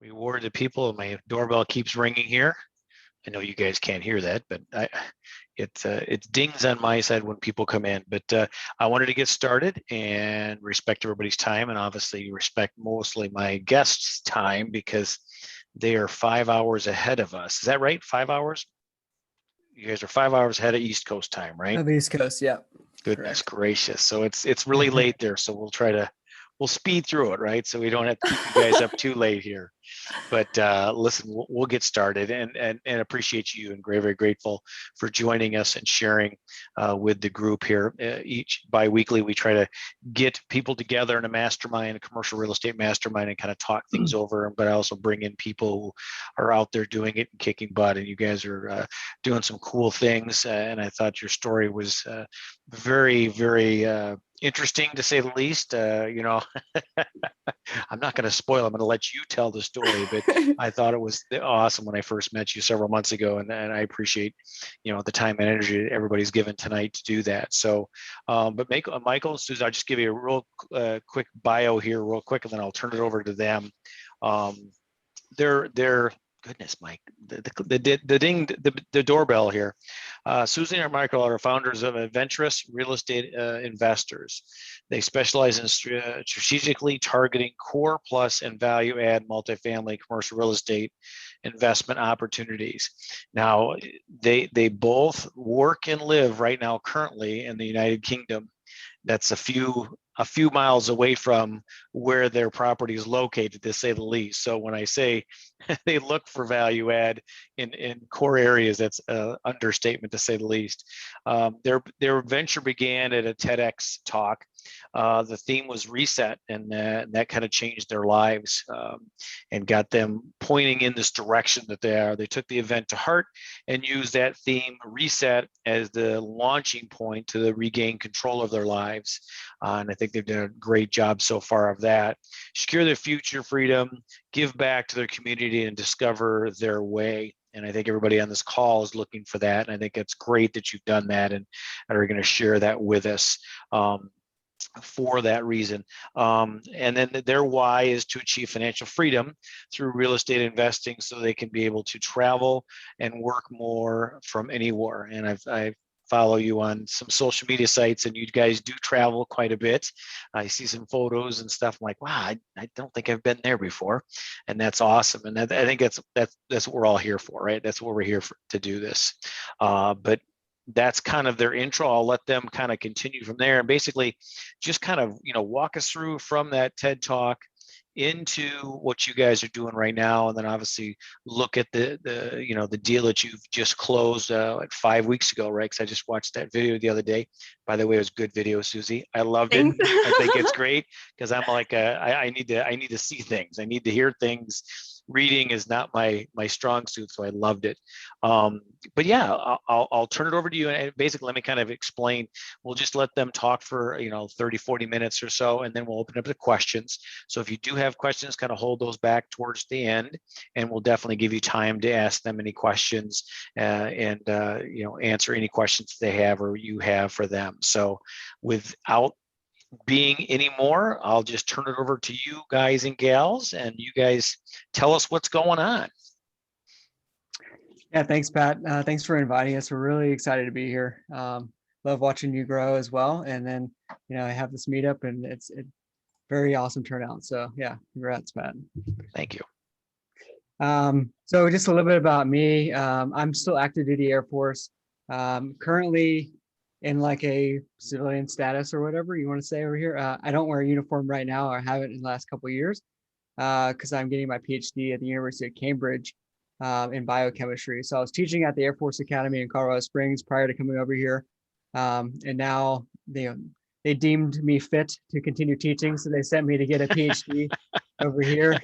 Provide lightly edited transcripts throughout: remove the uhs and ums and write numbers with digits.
Rewarded people. My doorbell keeps ringing here. I know you guys can't hear that, but it dings on my side when people come in. But I wanted to get started and respect everybody's time, and obviously respect mostly my guests' time because they are 5 hours ahead of us. Is that right? 5 hours? You guys are 5 hours ahead of East Coast time, right? Of the East Coast, yeah. Goodness Correct. gracious. So it's really late there. So we'll speed through it, right? So we don't have to keep you guys up too late here. But listen, we'll get started, and appreciate you, and very grateful for joining us and sharing with the group here. Each bi-weekly, we try to get people together in a mastermind, a commercial real estate mastermind, and kind of talk things over. But I also bring in people who are out there doing it and kicking butt. And you guys are doing some cool things. And I thought your story was very interesting, to say the least. I'm not going to spoil. I'm going to let you tell the story, but I thought it was awesome when I first met you several months ago, and I appreciate, the time and energy that everybody's given tonight to do that. So, but Michael and Suzy, I'll just give you a real quick bio here, real quick, and then I'll turn it over to them. They're goodness, Mike, the doorbell here. Suzy and Michael are founders of Adventurous Real Estate Investors. They specialize in strategically targeting core plus and value add multifamily commercial real estate investment opportunities. Now, they both work and live right now currently in the United Kingdom. That's a few miles away from where their property is located, to say the least. So when I say they look for value add in core areas, that's an understatement, to say the least. Their venture began at a TEDx talk. The theme was reset, and that kind of changed their lives and got them pointing in this direction that they are. They took the event to heart and used that theme, reset, as the launching point to regain control of their lives. And I think they've done a great job so far of that. Secure their future freedom, give back to their community, and discover their way. And I think everybody on this call is looking for that. And I think it's great that you've done that and are going to share that with us. For that reason. And then their why is to achieve financial freedom through real estate investing, so they can be able to travel and work more from anywhere. And I follow you on some social media sites, and you guys do travel quite a bit. I see some photos and stuff. I'm like, wow, I don't think I've been there before. And that's awesome. And I think that's what we're all here for, right? That's what we're here for, to do this. But that's kind of their intro. I'll let them kind of continue from there, and basically just kind of, walk us through from that TED talk into what you guys are doing right now. And then obviously look at the deal that you've just closed like 5 weeks ago, right? Because I just watched that video the other day. By the way, it was a good video, Suzy. I loved it. Thanks. I think it's great because I'm like, I need to see things. I need to hear things. Reading is not my strong suit, so I loved it. But yeah, I'll turn it over to you, and basically let me kind of explain. We'll just let them talk for 30, 40 minutes or so, and then we'll open up the questions. So if you do have questions, kind of hold those back towards the end, and we'll definitely give you time to ask them any questions and answer any questions they have or you have for them. So without being any more, I'll just turn it over to you guys and gals, and you guys tell us what's going on. Yeah, thanks, Pat. Thanks for inviting us. We're really excited to be here. Love watching you grow as well. And then, I have this meetup, and it's very awesome turnout. So yeah, congrats, Pat. Thank you. So just a little bit about me. I'm still active duty Air Force. Currently in like a civilian status or whatever you want to say over here. I don't wear a uniform right now, or haven't in the last couple of years, because I'm getting my PhD at the University of Cambridge in biochemistry. So I was teaching at the Air Force Academy in Colorado Springs prior to coming over here. And now they deemed me fit to continue teaching. So they sent me to get a PhD over here.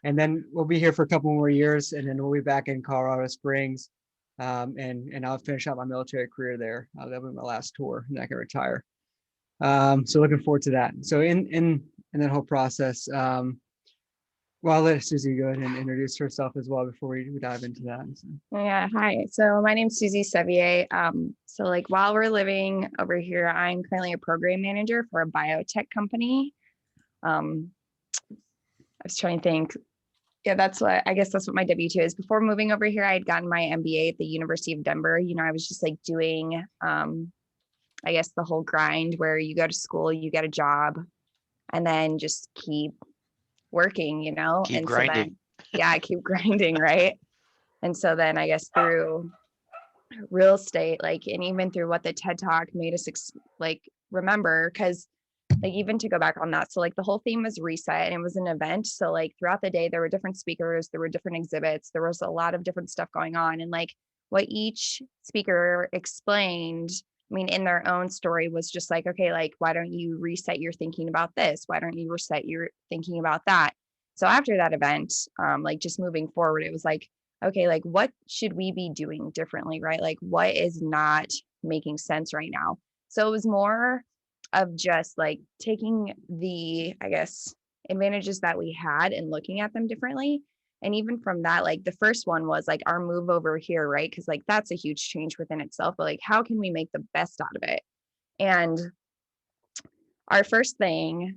And then we'll be here for a couple more years, and then we'll be back in Colorado Springs. And I'll finish out my military career there. That'll be my last tour, and I can retire. So looking forward to that. So in that whole process, I'll let Suzy go ahead and introduce herself as well before we dive into that. So. Yeah, hi. So my name's Suzy Sevier. So like while we're living over here, I'm currently a program manager for a biotech company. I was trying to think. Yeah, I guess that's what my W-2 is. Before moving over here, I had gotten my MBA at the University of Denver. I was just like doing, I guess the whole grind where you go to school, you get a job, and then just keep working, Keep and so grinding. then, yeah, I keep grinding, right? And so then I guess through real estate, like, and even through what the TED Talk made us remember, because like even to go back on that, so like the whole theme was reset and it was an event. So like throughout the day, there were different speakers, there were different exhibits, there was a lot of different stuff going on. And like what each speaker explained, I mean, in their own story was just like, okay, like, why don't you reset your thinking about this? Why don't you reset your thinking about that? So after that event, like just moving forward, it was like, okay, like what should we be doing differently, right? Like what is not making sense right now? So it was more of just like taking the, I guess, advantages that we had and looking at them differently. And even from that, like the first one was like our move over here, right? Because like that's a huge change within itself. But like, how can we make the best out of it? And our first thing,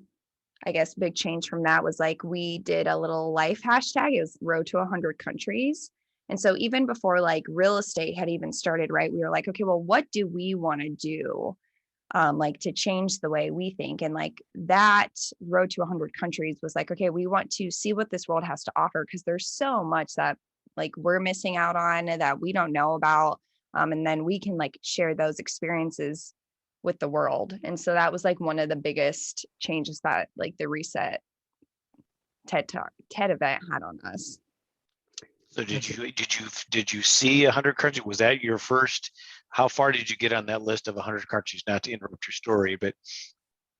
I guess, big change from that was like we did a little life hashtag. It was Road to 100 countries. And so even before like real estate had even started, right, we were like, okay, well, what do we want to do? Like to change the way we think. And like that Road to 100 countries was like, okay, we want to see what this world has to offer because there's so much that like we're missing out on that we don't know about. And then we can like share those experiences with the world. And so that was like one of the biggest changes that like the Reset TED event had on us. So did you see 100 countries? Was that your first? How far did you get on that list of 100 countries? Not to interrupt your story, but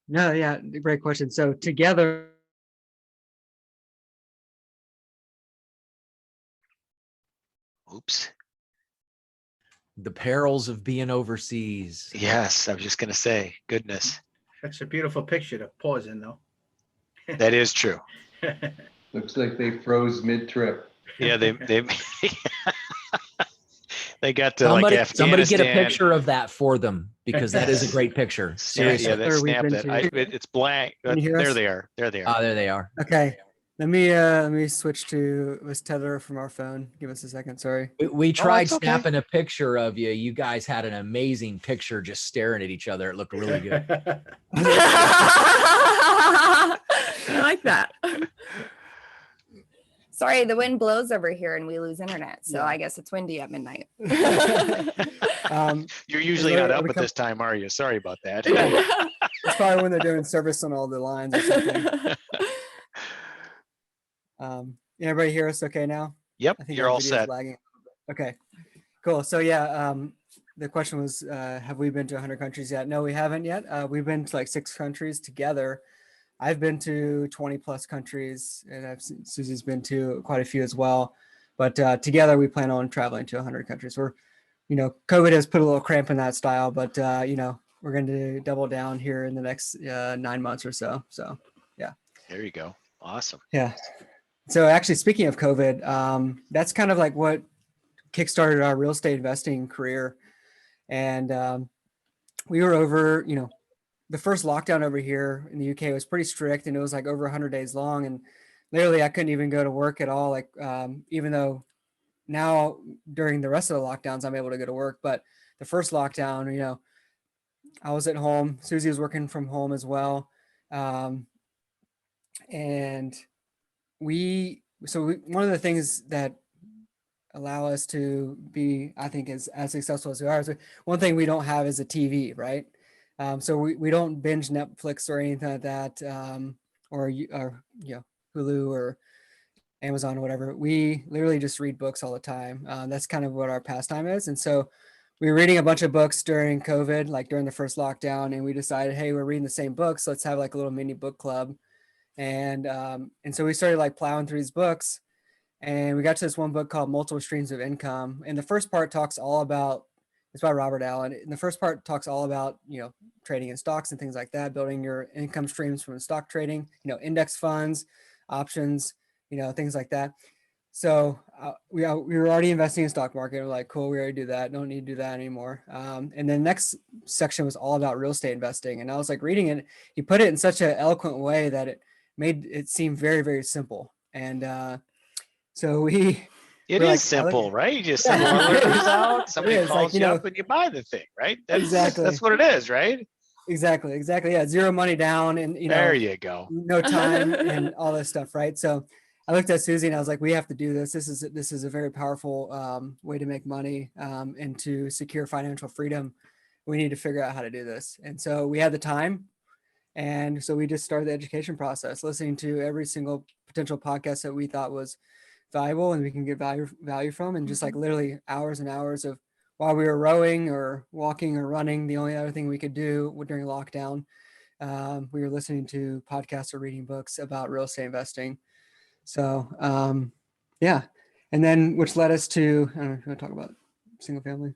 No, yeah, great question. So together, oops. The perils of being overseas. Yes, I was just gonna say, goodness, That's a beautiful picture to pause in, though. that is true. Looks like they froze mid-trip. Yeah, they they got to Somebody, like somebody get a Afghanistan. picture of that for them because that is a great picture. Seriously. Yeah, they Where we've snapped been it. to. It's blank. Can you hear There us? they are. There they are. There they are. okay. Let me switch to this tether from our phone. Give us a second. Sorry. We tried that's okay. snapping a picture of you. You guys had an amazing picture just staring at each other. It looked really good. I like that. Sorry, the wind blows over here and we lose internet. So Yeah. I guess it's windy at midnight. You're usually Is not there- up we at come- this time, are you? Sorry about that. It's probably when they're doing service on all the lines or something. Everybody hear us okay now? Yep, I think you're our all video's set. lagging. Okay, cool. So yeah, the question was, have we been to 100 countries yet? No, we haven't yet. We've been to like 6 countries together. I've been to 20 plus countries, and Suzy's been to quite a few as well. But together, we plan on traveling to 100 countries. COVID has put a little cramp in that style, but we're going to double down here in the next 9 months or so. So There you go. Awesome. yeah. So actually, speaking of COVID, that's kind of like what kickstarted our real estate investing career. And we were over, the first lockdown over here in the UK was pretty strict, and it was like over 100 days long. And literally, I couldn't even go to work at all. Like, even though now during the rest of the lockdowns, I'm able to go to work. But the first lockdown, I was at home. Suzy was working from home as well. And one of the things that allow us to be, I think, as successful as we are, is one thing we don't have is a TV, right? So we don't binge Netflix or anything like that, or Hulu or Amazon or whatever. We literally just read books all the time. That's kind of what our pastime is. And so we were reading a bunch of books during COVID, like during the first lockdown, and we decided, hey, we're reading the same books. Let's have like a little mini book club. And so we started like plowing through these books, and we got to this one book called Multiple Streams of Income. And the first part talks all about, it's by Robert Allen. And the first part talks all about, trading in stocks and things like that, building your income streams from stock trading, index funds, options, things like that. So we were already investing in stock market. We're like, cool, we already do that. Don't need to do that anymore. And then the next section was all about real estate investing. And I was like reading it. He put it in such an eloquent way that it made it seem very, very simple. And So we're It like, is simple, right? You just Yeah. send the letters out, It somebody is, calls like, you you know, up and you buy the thing, right? Exactly. That's what it is, right? Exactly. Yeah. Zero money down and, There you go. no time and all this stuff. Right. So I looked at Susie and I was like, we have to do this. This is a very powerful way to make money and to secure financial freedom. We need to figure out how to do this. And so we had the time. And so we just started the education process, listening to every single potential podcast that we thought was valuable and we can get value from, and just like literally hours and hours of while we were rowing or walking or running. The only other thing we could do during lockdown, we were listening to podcasts or reading books about real estate investing. So yeah, and then which led us to, I don't know if you want to talk about single family.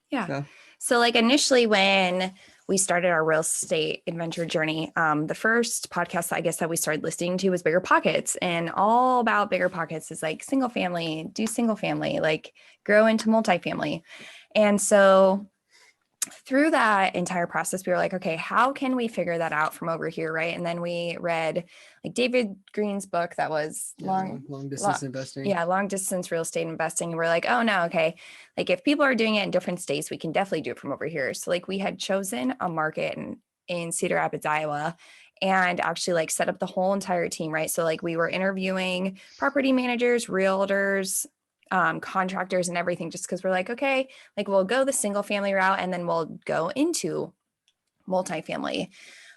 Yeah. stuff. So like initially when we started our real estate adventure journey, the first podcast I guess that we started listening to was Bigger Pockets, and all about Bigger Pockets is like single family, do single family, like grow into multifamily. And so through that entire process, we were like, okay, how can we figure that out from over here? Right. And then we read like David Green's book that was long distance investing. Yeah, long distance real estate investing. And we're like, oh no, okay. Like if people are doing it in different states, we can definitely do it from over here. So like we had chosen a market in Cedar Rapids, Iowa, and actually like set up the whole entire team, right? So like we were interviewing property managers, realtors, contractors and everything, just because we're like, okay, like we'll go the single family route and then we'll go into multifamily.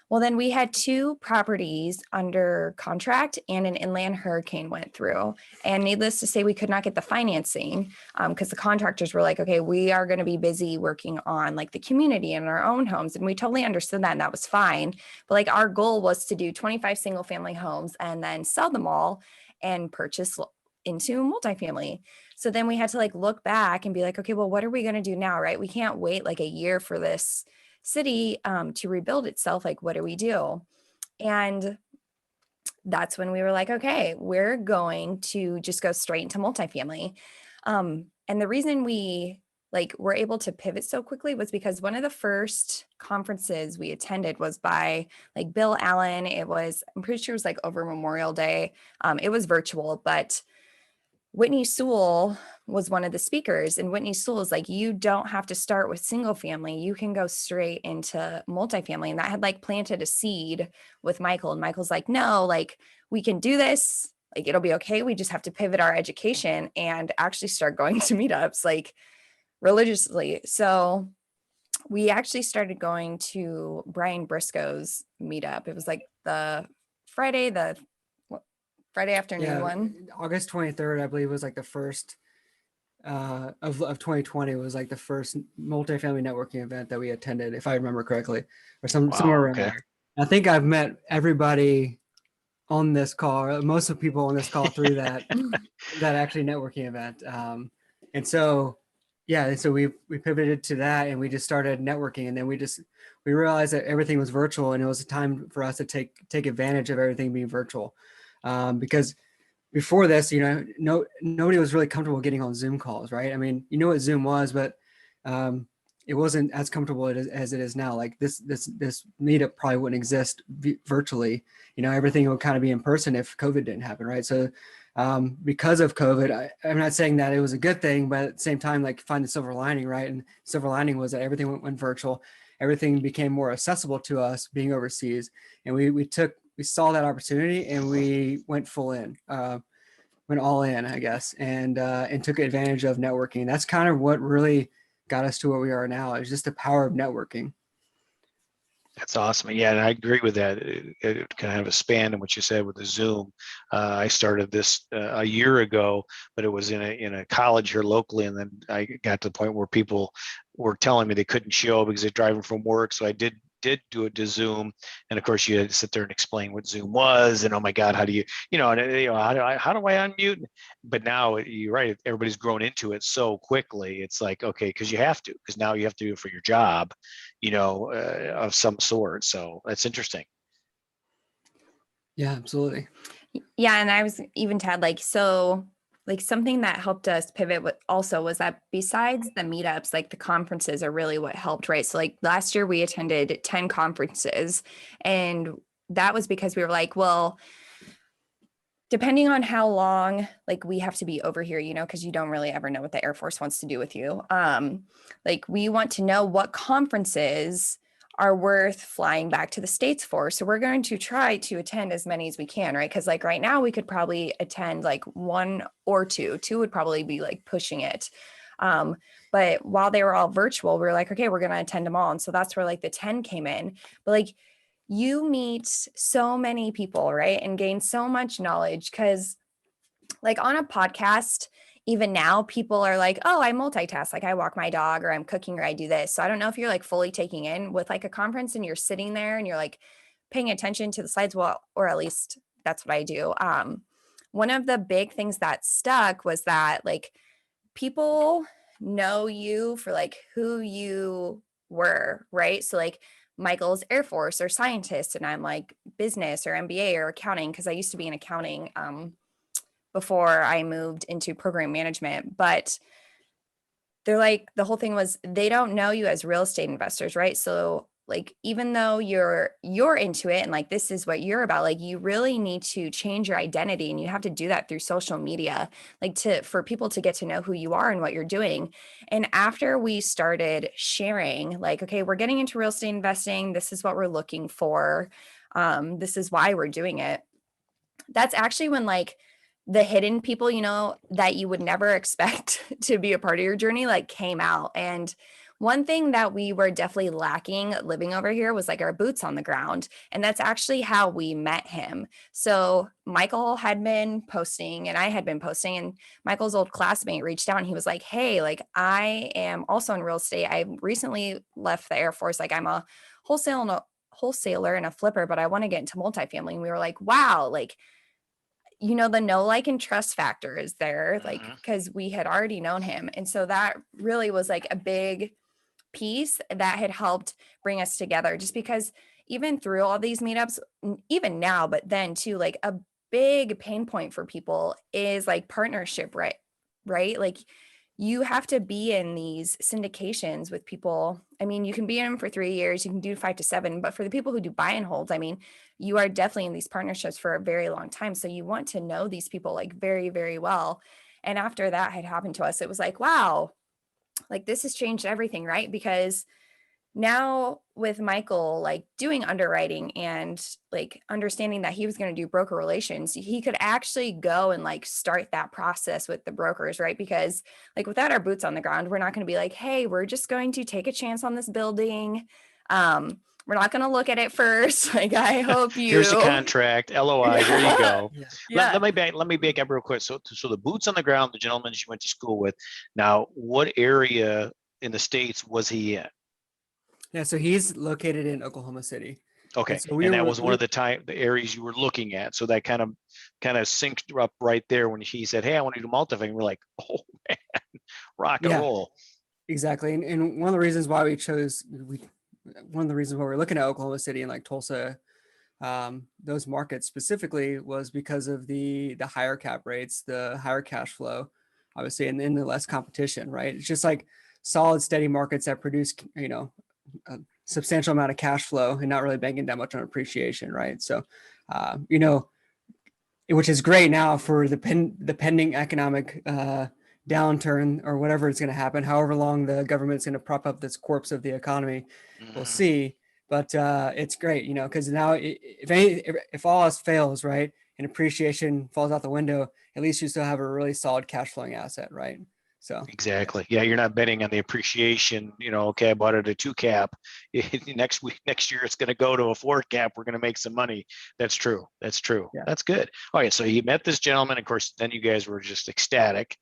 Well, then we had 2 properties under contract and an inland hurricane went through. And needless to say, we could not get the financing because the contractors were like, okay, we are going to be busy working on like the community and our own homes. And we totally understood that, and that was fine. But like our goal was to do 25 single family homes and then sell them all and purchase into multifamily. So then we had to like look back and be like, okay, well, what are we going to do now? Right? We can't wait like a year for this city to rebuild itself. Like, what do we do? And that's when we were like, okay, we're going to just go straight into multifamily. And the reason we like were able to pivot so quickly was because one of the first conferences we attended was by like Bill Allen. It was, I'm pretty sure it was like over Memorial Day. It was virtual, but Whitney Sewell was one of the speakers, and Whitney Sewell is like, you don't have to start with single family. You can go straight into multifamily. And that had like planted a seed with Michael. And Michael's like, no, like we can do this. Like it'll be okay. We just have to pivot our education and actually start going to meetups like religiously. So we actually started going to Brian Briscoe's meetup. It was like the Friday afternoon one. August 23rd, I believe, was like the first of 2020 was like the first multifamily networking event that we attended, if I remember correctly, or somewhere around there. I think I've met everybody on this call, or most of the people on this call through that actually networking event. And so, yeah, and so we pivoted to that and we just started networking, and then we realized that everything was virtual, and it was a time for us to take advantage of everything being virtual. Because before this, nobody was really comfortable getting on Zoom calls, right? I mean, you know what Zoom was, but it wasn't as comfortable as it is now. Like this meetup probably wouldn't exist virtually. Everything would kind of be in person if COVID didn't happen, right? So because of COVID, I'm not saying that it was a good thing, but at the same time, like find the silver lining, right? And silver lining was that everything went virtual. Everything became more accessible to us being overseas, and we saw that opportunity and we went went all in, I guess, and took advantage of networking. That's kind of what really got us to where we are now. It's just the power of networking. That's awesome. Yeah, and I agree with that. It kind of have a span in what you said with the Zoom. I started this a year ago, but it was in a college here locally, and then I got to the point where people were telling me they couldn't show because they're driving from work. So I did do it to Zoom, and of course you had to sit there and explain what Zoom was, and oh my God, how do how do I unmute? But now you're right, everybody's grown into it so quickly. It's like, okay, because now you have to do it for your job, of some sort. So that's interesting. Yeah, absolutely. Yeah, and I was even Tad like something that helped us pivot also was that besides the meetups, like the conferences are really what helped, right? So like last year we attended 10 conferences, and that was because we were like, well, depending on how long like we have to be over here, you know, because you don't really ever know what the Air Force wants to do with you. Like we want to know what conferences are worth flying back to the States for. So we're going to try to attend as many as we can, right? Because like right now we could probably attend like one or two. Two would probably be like pushing it. But while they were all virtual, we were like, okay, we're going to attend them all. And so that's where like the 10 came in. But like you meet so many people, right? And gain so much knowledge because like on a podcast, even now people are like, oh, I multitask, like I walk my dog or I'm cooking or I do this. So I don't know if you're like fully taking in with like a conference and you're sitting there and you're like paying attention to the slides. Well, or at least that's what I do. One of the big things that stuck was that like people know you for like who you were, right? So like Michael's Air Force or scientist, and I'm like business or MBA or accounting because I used to be in accounting before I moved into program management. But they're like, the whole thing was they don't know you as real estate investors, right? So like even though you're into it and like this is what you're about, like you really need to change your identity, and you have to do that through social media, like for people to get to know who you are and what you're doing. And after we started sharing like, okay, we're getting into real estate investing, this is what we're looking for, this is why we're doing it, that's actually when like the hidden people, you know, that you would never expect to be a part of your journey, like came out. And one thing that we were definitely lacking living over here was like our boots on the ground. And that's actually how we met him. So Michael had been posting and I had been posting, and Michael's old classmate reached out and he was like, hey, like I am also in real estate. I recently left the Air Force. Like I'm a wholesaler and a flipper, but I want to get into multifamily. And we were like, wow, like, you know, the know, like, and trust factor is there, like, because we had already known him. And so that really was like a big piece that had helped bring us together, just because even through all these meetups, even now, but then too, like a big pain point for people is like partnership, right? Right. Like you have to be in these syndications with people. I mean, you can be in them for 3 years, you can do 5 to 7, but for the people who do buy and holds, I mean, you are definitely in these partnerships for a very long time. So you want to know these people like very, very well. And after that had happened to us, it was like, wow, like this has changed everything, right? Because now with Michael, like doing underwriting and like understanding that he was going to do broker relations, he could actually go and like start that process with the brokers, right? Because like without our boots on the ground, we're not going to be like, hey, we're just going to take a chance on this building. We're not going to look at it first. Like, I hope you. Here's the contract, LOI. Here you go. Yeah. Let me back up real quick. So the boots on the ground, the gentleman you went to school with. Now, what area in the States was he in? Yeah, so he's located in Oklahoma City. Okay, so and that was one of the areas you were looking at. So that kind of synced up right there when he said, "Hey, I want to do multifamily." We're like, "Oh man, rock and roll." Exactly, and one of the reasons why we're looking at Oklahoma City and like Tulsa, those markets specifically, was because of the higher cap rates, the higher cash flow, obviously, and then the less competition, right? It's just like solid, steady markets that produce, you know, a substantial amount of cash flow and not really banking that much on appreciation, right? So, you know, which is great now for the pending economic downturn or whatever is going to happen, however long the government's going to prop up this corpse of the economy, we'll see. But it's great, you know, because now if all else fails, right, and appreciation falls out the window, at least you still have a really solid cash flowing asset, right? So exactly, yeah, you're not betting on the appreciation. You know, okay, I bought it at 2 cap. Next year it's going to go to a 4 cap. We're going to make some money. That's true. Yeah. That's good. All right, so he met this gentleman. Of course, then you guys were just ecstatic.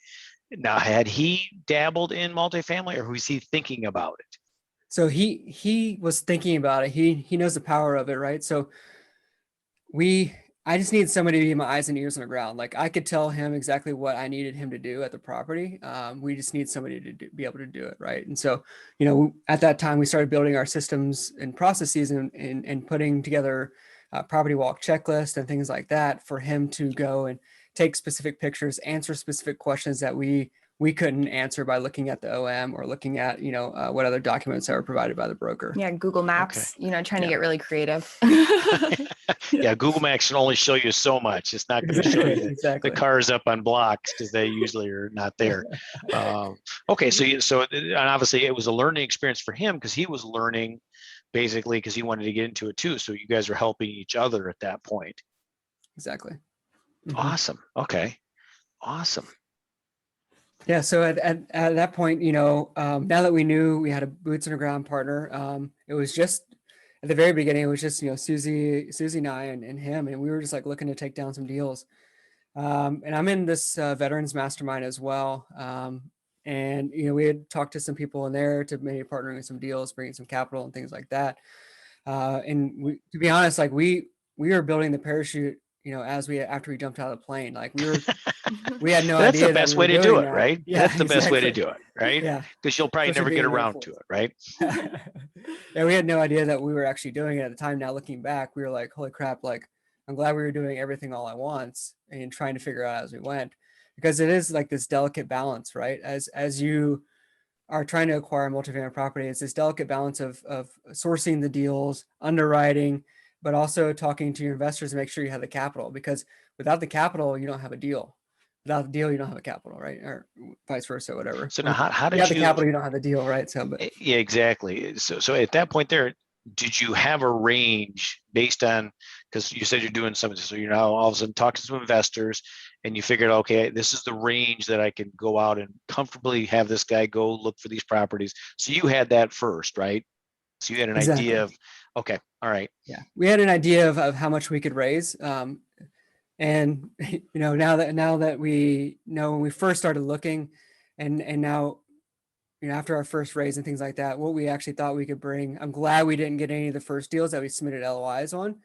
Now, had he dabbled in multifamily, or was he thinking about it? So he was thinking about it. He knows the power of it, right? So I just need somebody to be my eyes and ears on the ground. Like I could tell him exactly what I needed him to do at the property. We just need somebody to be able to do it, right? And so, you know, at that time we started building our systems and processes and putting together property walk checklist and things like that for him to go and take specific pictures, answer specific questions that we we couldn't answer by looking at the OM or looking at, what other documents that were provided by the broker. Yeah, Google Maps, trying to Yeah. get really creative. Yeah, Google Maps can only show you so much. It's not going to show you the Exactly. cars up on blocks because they usually are not there. Okay, and obviously it was a learning experience for him because he was learning basically because he wanted to get into it too. So you guys are helping each other at that point. Exactly. Mhm. Awesome. Okay. Awesome. Yeah. So at that point, now that we knew we had a boots on the ground partner, it was just at the very beginning, it was just, Suzy and I and him, and we were just like looking to take down some deals. And I'm in this veterans mastermind as well. And, we had talked to some people in there to maybe partnering with some deals, bringing some capital and things like that. And to be honest, like we were building the parachute, after we jumped out of the plane, like we had no That's idea the that best we way were to do doing it, that. right? Yeah, That's the best way to exactly. do it, right? Yeah. Because you'll probably Especially never get being Air around to Force. it, right? Yeah, we had no idea that we were actually doing it at the time. Now looking back, we were like, holy crap, like I'm glad we were doing everything all at once and trying to figure out as we went, because it is like this delicate balance, right? As you are trying to acquire multifamily property, it's this delicate balance of sourcing the deals, underwriting, but also talking to your investors to make sure you have the capital, because without the capital, you don't have a deal. Without the deal, you don't have a capital, right? Or vice versa, whatever. So now how You did have the capital, you don't have the deal, right? So, but Yeah, exactly. So at that point there, did you have a range based on, because you said you're doing something, so you're now all of a sudden talking to some investors and you figured, okay, this is the range that I can go out and comfortably have this guy go look for these properties. So you had that first, right? So you had an Exactly. idea of, okay, all right. Yeah, we had an idea of how much we could raise. And now that we know, when we first started looking, and now, after our first raise and things like that, what we actually thought we could bring, I'm glad we didn't get any of the first deals that we submitted LOIs on,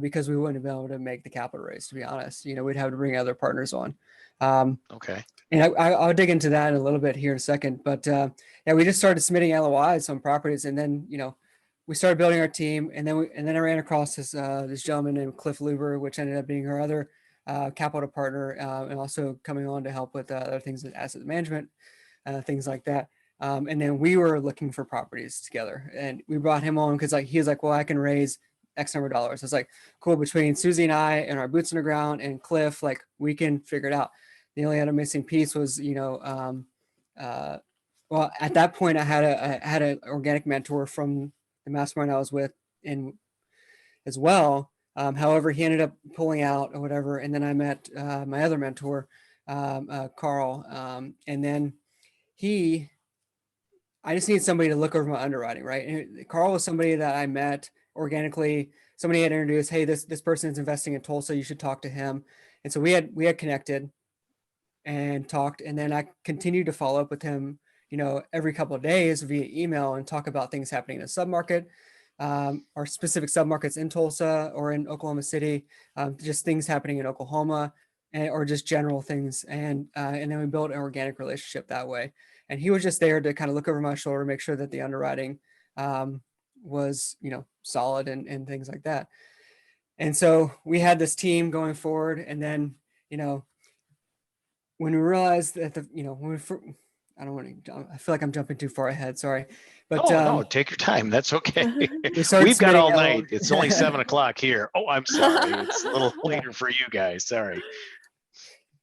because we wouldn't have been able to make the capital raise, to be honest. We'd have to bring other partners on. Okay. And I'll dig into that in a little bit here in a second. But yeah, we just started submitting LOIs on properties, and then we started building our team, and then I ran across this gentleman named Cliff Luber, which ended up being our other capital partner, and also coming on to help with other things with asset management, things like that. And then we were looking for properties together, and we brought him on because he was like, well, I can raise X number of dollars. I was like, cool. Between Suzy and I and our boots on the ground and Cliff, like we can figure it out. The only other missing piece was, well, at that point I had an organic mentor from the mastermind I was with in as well. However, he ended up pulling out or whatever. And then I met my other mentor, Carl. And then I just need somebody to look over my underwriting, right? And Carl was somebody that I met organically. Somebody had introduced, hey, this person is investing in Tulsa. You should talk to him. And so we had connected and talked, and then I continued to follow up with him, every couple of days via email and talk about things happening in the submarket, or specific submarkets in Tulsa or in Oklahoma City, just things happening in Oklahoma, or just general things. And then we built an organic relationship that way. And he was just there to kind of look over my shoulder, make sure that the underwriting was, solid and things like that. And so we had this team going forward. And then, when we realized that I don't want to, I feel like I'm jumping too far ahead. Sorry. But no, take your time. That's okay. started We've got all submitting night. It's only 7:00 here. Oh, I'm sorry. It's a little later for you guys. Sorry.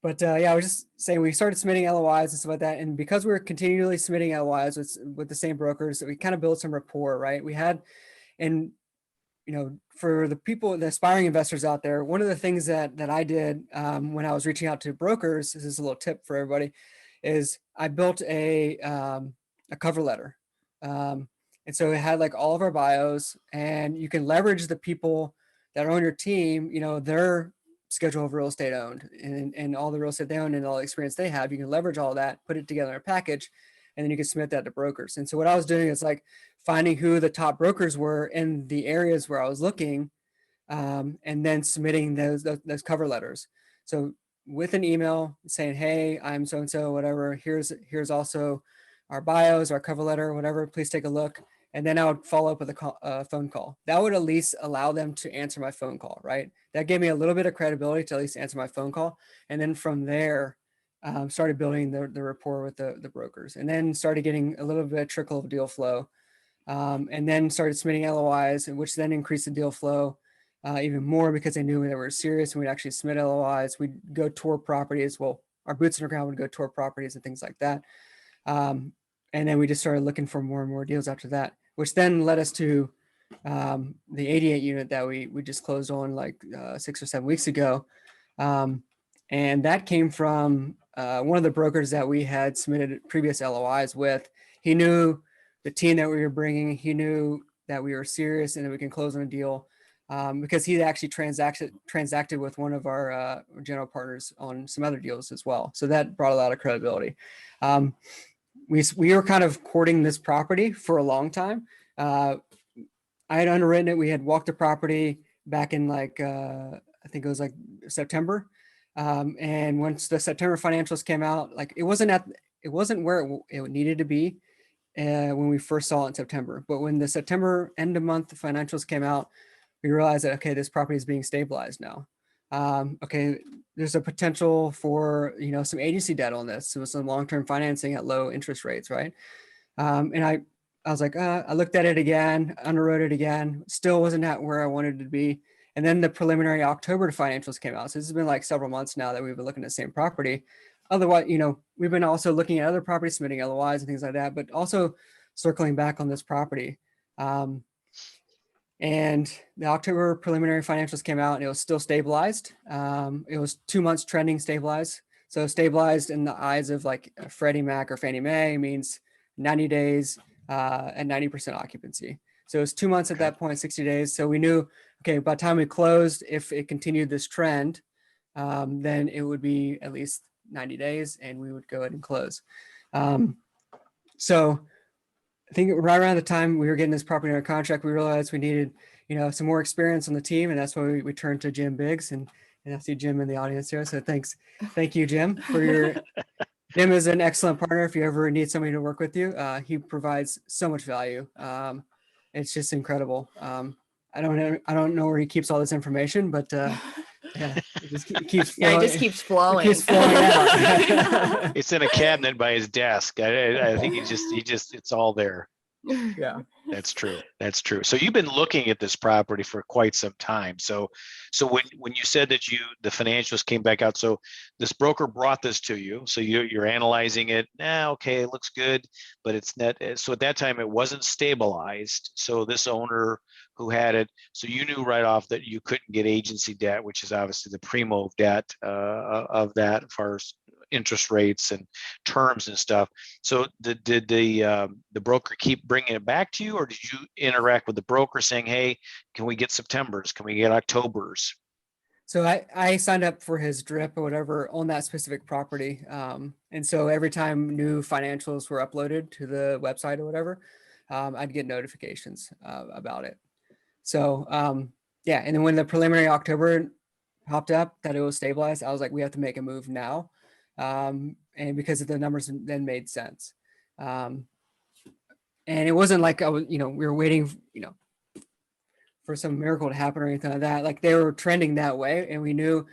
But yeah, I was just saying we started submitting LOIs and stuff like that. And because we were continually submitting LOIs with the same brokers, we kind of built some rapport, right? We had, and for the people, the aspiring investors out there, one of the things that I did when I was reaching out to brokers, this is a little tip for everybody, is I built a cover letter. And so it had like all of our bios, and you can leverage the people that are on your team, their schedule of real estate owned and all the real estate they own and all the experience they have. You can leverage all that, put it together in a package, and then you can submit that to brokers. And so what I was doing is like finding who the top brokers were in the areas where I was looking, and then submitting those cover letters. So with an email saying, hey, I'm so-and-so, whatever, here's also our bios, our cover letter, whatever, please take a look. And then I would follow up with a phone call. That would at least allow them to answer my phone call, right? That gave me a little bit of credibility to at least answer my phone call. And then from there, started building the rapport with the brokers, and then started getting a little bit of trickle of deal flow. And then started submitting LOIs, which then increased the deal flow even more because they knew that we were serious and we'd actually submit LOIs. We'd go tour properties. Well, our boots on the ground would go tour properties and things like that. And then we just started looking for more and more deals after that, which then led us to the 88 unit that we just closed on like 6 or 7 weeks ago. And that came from one of the brokers that we had submitted previous LOIs with. He knew the team that we were bringing. He knew that we were serious and that we can close on a deal because he actually transacted with one of our general partners on some other deals as well. So that brought a lot of credibility. We were kind of courting this property for a long time. I had underwritten it. We had walked the property back in like, I think it was like September. And once the September financials came out, like it wasn't where it needed to be when we first saw it in September. But when the September end of month financials came out, we realized that, okay, this property is being stabilized now. Okay, there's a potential for, some agency debt on this. So some long-term financing at low interest rates, right? And I was like, I looked at it again, underwrote it again, still wasn't at where I wanted it to be. And then the preliminary October financials came out. So this has been like several months now that we've been looking at the same property. Otherwise, we've been also looking at other properties, submitting LOIs and things like that, but also circling back on this property. And the October preliminary financials came out and it was still stabilized. It was 2 months trending stabilized. So stabilized in the eyes of like Freddie Mac or Fannie Mae means 90 days at 90% occupancy. So it was 2 months at that point, 60 days. So we knew, okay, by the time we closed, if it continued this trend, then it would be at least 90 days and we would go ahead and close. So I think right around the time we were getting this property under contract, we realized we needed, some more experience on the team. And that's why we turned to Jim Biggs, and I see Jim in the audience here. So thank you, Jim, for your, Jim is an excellent partner. If you ever need somebody to work with you, he provides so much value. It's just incredible. I don't know where he keeps all this information, but yeah, it keeps flowing. Yeah, it just keeps flowing. It keeps flowing out. It's in a cabinet by his desk. I think he just it's all there. Yeah. That's true. That's true. So you've been looking at this property for quite some time. So when you said that the financials came back out, so this broker brought this to you. So you're analyzing it. Okay, it looks good, but it's not. So at that time it wasn't stabilized. So this owner who had it, so you knew right off that you couldn't get agency debt, which is obviously the primo debt of that as far as interest rates and terms and stuff. So did the broker keep bringing it back to you, or did you interact with the broker saying, hey, can we get Septembers? Can we get Octobers? So I signed up for his drip or whatever on that specific property. And so every time new financials were uploaded to the website or whatever, I'd get notifications about it. So yeah, and then when the preliminary October popped up that it was stabilized, I was like, we have to make a move now. And because of the numbers then made sense. And it wasn't like we were waiting, for some miracle to happen or anything like that. Like they were trending that way, and we knew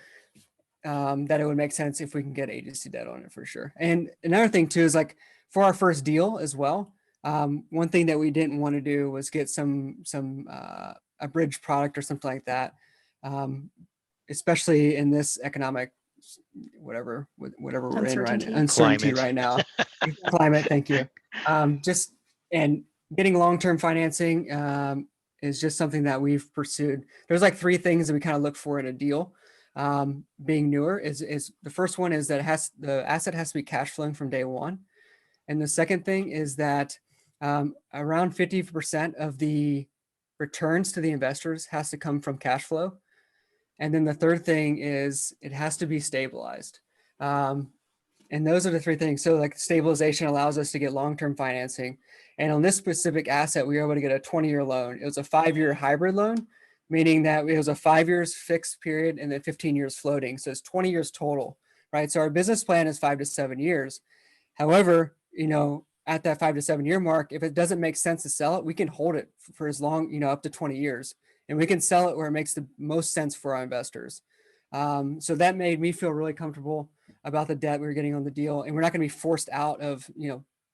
that it would make sense if we can get agency debt on it for sure. And another thing too is like for our first deal as well. One thing that we didn't want to do was get a bridge product or something like that, especially in this economic whatever we're in right now, uncertainty right now. Climate, thank you. Just and getting long-term financing is just something that we've pursued. There's like 3 things that we kind of look for in a deal. Being newer is the first one is that the asset has to be cash flowing from day one. And the second thing is that around 50% of the returns to the investors has to come from cash flow. And then the third thing is it has to be stabilized. And those are the 3 things. So like stabilization allows us to get long-term financing. And on this specific asset, we were able to get a 20-year loan. It was a 5-year hybrid loan, meaning that it was a 5 years fixed period and then 15 years floating. So it's 20 years total, right? So our business plan is 5 to 7 years. However, at that 5 to 7 year mark, if it doesn't make sense to sell it, we can hold it for as long, up to 20 years. And we can sell it where it makes the most sense for our investors. So that made me feel really comfortable about the debt we were getting on the deal, and we're not going to be forced out of,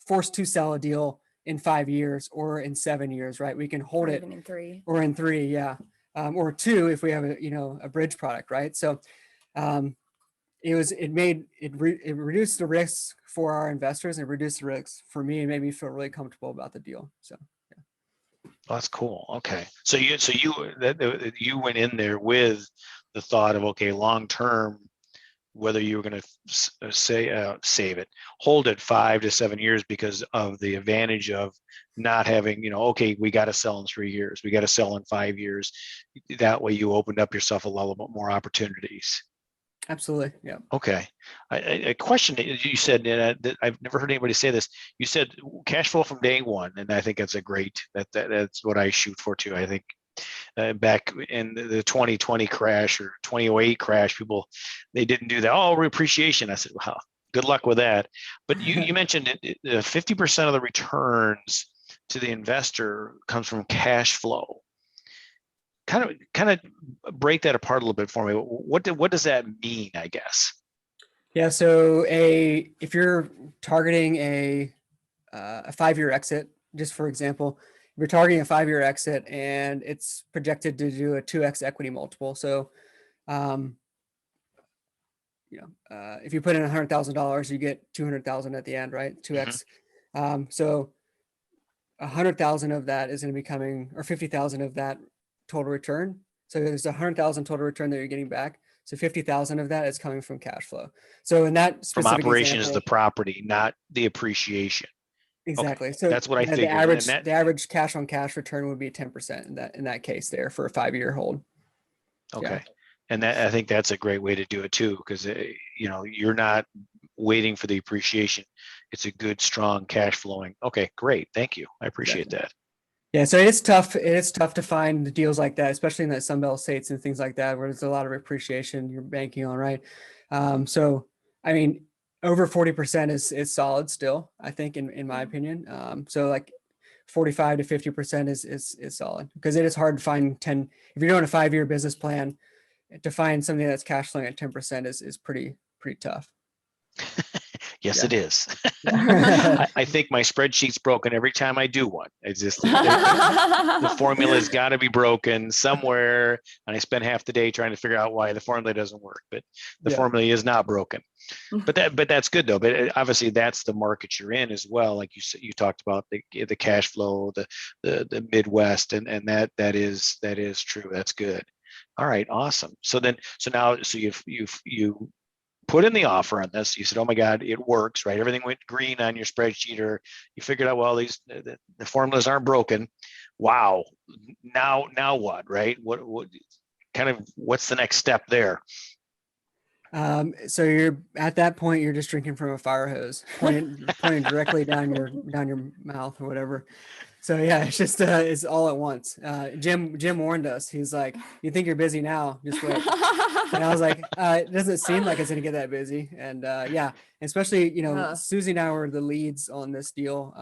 forced to sell a deal in 5 years or in 7 years, right? We can hold Or it, even in 3. or in 3, yeah, or 2 if we have a bridge product, right? So it reduced the risks for our investors and reduced the risks for me, and made me feel really comfortable about the deal. So Oh, that's cool. Okay. So you went in there with the thought of, okay, long term, whether you were going to save it, hold it 5 to 7 years because of the advantage of not having, okay, we got to sell in 3 years, we got to sell in 5 years. That way you opened up yourself a little bit more opportunities. absolutely, yeah. Okay. A question that you said, that I've never heard anybody say this. You said cash flow from day one, and I think that's that's what I shoot for too. I think back in the 2020 crash or 2008 crash, people, they didn't do that. Oh, appreciation. I said, wow, good luck with that. But you mentioned 50% of the returns to the investor comes from cash flow. Kind of break that apart a little bit for me. What does that mean, I guess? Yeah. So if you're targeting a 5-year exit, just for example, if you're targeting a 5-year exit and it's projected to do a 2x equity multiple. So, if you put in $100,000, you get 200,000 at the end, right? 2x. So 100,000 of that is going to be coming, or 50,000 of that total return. So there's 100,000 total return that you're getting back. So 50,000 of that is coming from cash flow. So in that From specific operation is example, the property, not the appreciation. exactly. Okay. So That's what I figured. The average cash on cash return would be 10% in that case there for a 5-year hold. Okay. Yeah. And I think that's a great way to do it too, because you're not waiting for the appreciation. It's a good, strong cash flowing. Okay, great. Thank you. I appreciate that. Yeah, so it's tough. It's tough to find deals like that, especially in the Sunbelt states and things like that, where there's a lot of appreciation you're banking on, right? So, I mean, over 40% is solid still, I think, in my opinion. So like 45 to 50% is solid, because it is hard to find 10. If you're doing a 5-year business plan, to find something that's cash flowing at 10% is pretty tough. Yes, Yeah. it is. I think my spreadsheet's broken every time I do one. It's just the formula's got to be broken somewhere, and I spend half the day trying to figure out why the formula doesn't work. But the formula is not broken. But that's good though. But obviously, that's the market you're in as well. Like you talked about the cash flow, the Midwest, and that is true. That's good. All right, awesome. So now you put in the offer on this. You said, oh my God, it works, right? Everything went green on your spreadsheet, or you figured out, well, the formulas aren't broken. Wow. Now what, right? What kind of, what's the next step there? So you're at that point, you're just drinking from a fire hose, pointing directly down your mouth or whatever. So yeah, it's just it's all at once. Jim warned us. He's like, "You think you're busy now? Just wait." And I was like, "It doesn't seem like it's gonna get that busy." And yeah, especially Suzy and I were the leads on this deal.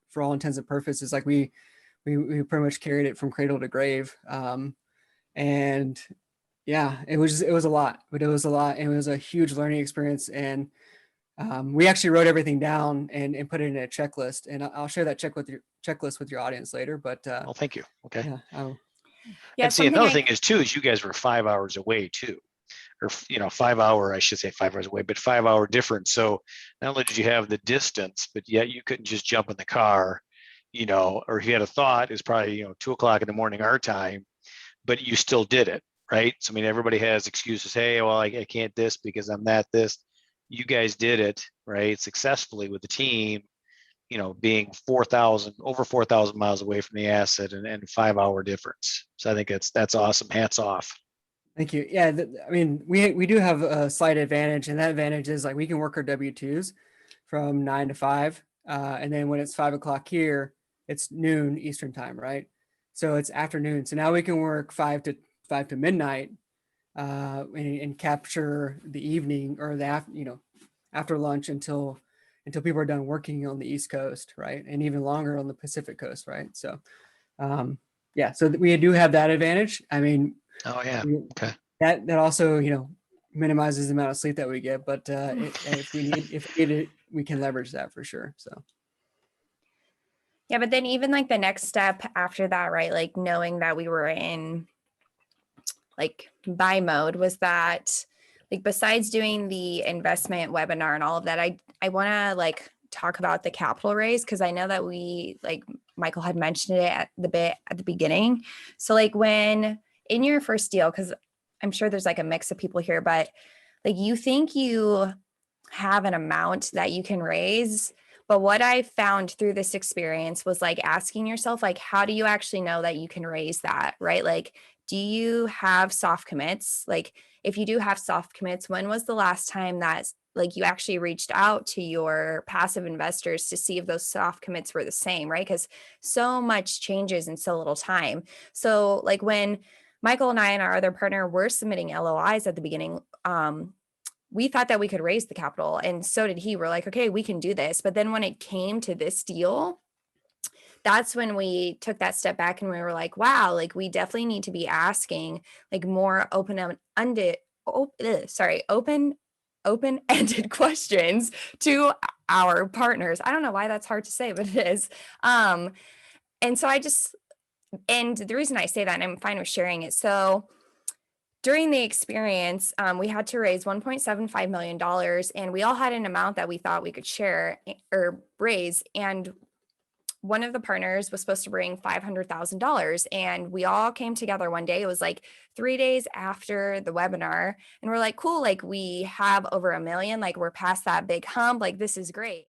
For all intents and purposes, like we pretty much carried it from cradle to grave. And yeah, it was a lot, but it was a lot, and it was a huge learning experience. And we actually wrote everything down and put it in a checklist, and I'll share that checklist with your audience later. But well, thank you. Okay. Yeah. And see, another thing is too, is you guys were 5 hours away too, or 5 hour, I should say 5 hours away, but 5 hour difference. So not only did you have the distance, but yet you couldn't just jump in the car, or if you had a thought, it's probably 2 o'clock in the morning our time, but you still did it, right? So I mean, everybody has excuses. Hey, well, I can't this because I'm this. You guys did it, right, successfully with the team, being over 4,000 miles away from the asset, and 5 hour difference. So I think that's awesome. Hats off. Thank you. Yeah, I mean, we do have a slight advantage, and that advantage is like we can work our W-2s from 9 to 5, and then when it's 5 o'clock here, it's noon Eastern time, right? So it's afternoon. So now we can work 5 to midnight, and capture the evening or after lunch until people are done working on the East Coast, right? And even longer on the Pacific Coast, right? So, yeah, so we do have that advantage. I mean, oh yeah, okay. That also, minimizes the amount of sleep that we get, but if we need it, we can leverage that for sure. So. Yeah, but then even like the next step after that, right? Like knowing that we were in like buy mode was that like besides doing the investment webinar and all of that, I want to like talk about the capital raise because I know that we like Michael had mentioned it at the beginning. So like when in your first deal, because I'm sure there's like a mix of people here, but like you think you have an amount that you can raise. But what I found through this experience was like asking yourself, like, how do you actually know that you can raise that, right? Like, do you have soft commits? Like, if you do have soft commits, when was the last time that like you actually reached out to your passive investors to see if those soft commits were the same, right? Because so much changes in so little time. So like when Michael and I and our other partner were submitting LOIs at the beginning, we thought that we could raise the capital, and so did he. We're like, okay, we can do this. But then when it came to this deal, that's when we took that step back and we were like, wow, like we definitely need to be asking like more open-ended questions to our partners. I don't know why that's hard to say, but it is. And so and the reason I say that, and I'm fine with sharing it. So during the experience, we had to raise $1.75 million, and we all had an amount that we thought we could share or raise. And one of the partners was supposed to bring $500,000, and we all came together one day. It was like 3 days after the webinar, and we're like, cool, like we have over $1 million, like we're past that big hump, like this is great.